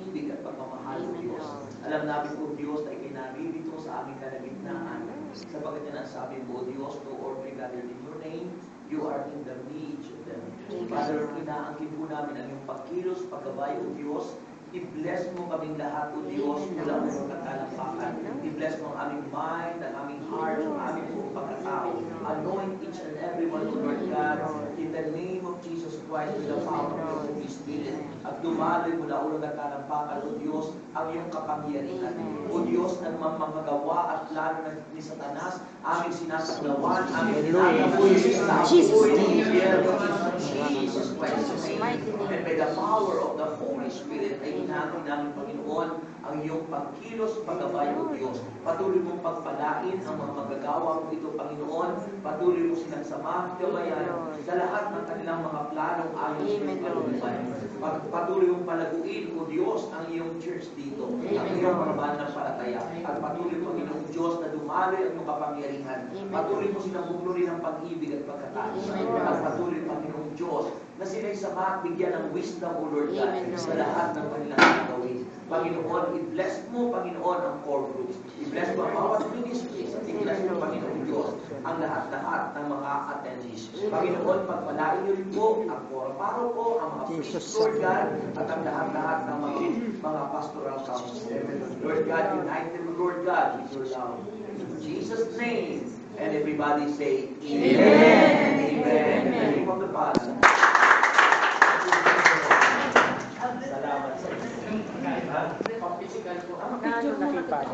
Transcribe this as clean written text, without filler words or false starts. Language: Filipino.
pag-ibig at pagmamahal ng Diyos. Alam namin po, Diyos, na ikinarito sa aming kalagitnaan. Sapagkat yan ang sabi mo, Diyos, two or three gathered in your name, you are in the midst of them. Father, inaangkin po namin ang iyong pagkilos, paggabay, O Diyos. I-bless mo kaming lahat, O Diyos, mula mo sa katalampakan. I-bless mo ang aming mind, ang aming heart, ang aming buong pagkatao. Anoint each and every one, O Lord God, in the name of Jesus Christ, with the power of your Holy Spirit. At dumaloy mula ulo ng katalampakan, O Diyos, ang iyong kapangyarihan. O Diyos, ang mga gawa at plano ni Satanas, aming sinasaglawan, aming tinatapuin sa apoy ng impyerno, Jesus Christ. And by the power of the Holy Spirit, ay hinangin namin, Panginoon, ang iyong pagkilos, paggabay, O Diyos. Patuloy mong pagpalain ang mga magagawa mo ito, Panginoon. Patuloy mo silang gabayan sa lahat ng kanilang mga planong ayon sa iyong kalooban. Patuloy mong palaguin, O Diyos, ang iyong church dito, ang iyong mga mananampalataya. At patuloy, Panginoong Diyos, na dumaloy ang iyong kapangyarihan. Patuloy mo silang bublurin ng pag-ibig at pagkataas. At patuloy, Panginoong Diyos, na sila'y sama at bigyan ng wisdom, O Lord God, sa lahat ng kanilang gagawin. Panginoon, i-bless mo, Panginoon, ang core groups. I-bless mo ang bawat ministries. At i-bless mo, Panginoon Diyos, ang lahat-lahat ng mga attendees. Panginoon, pagpalain niyo rin po ang core paroko, ang mga priests, Lord God, at ang lahat-lahat ng mga pastoral council. Lord God, unite them, Lord God, with your love. In Jesus' name, and everybody say, Amen. Amen. In the name of the Father. Salamat sa inyo. Pang-physical po. Nakipad.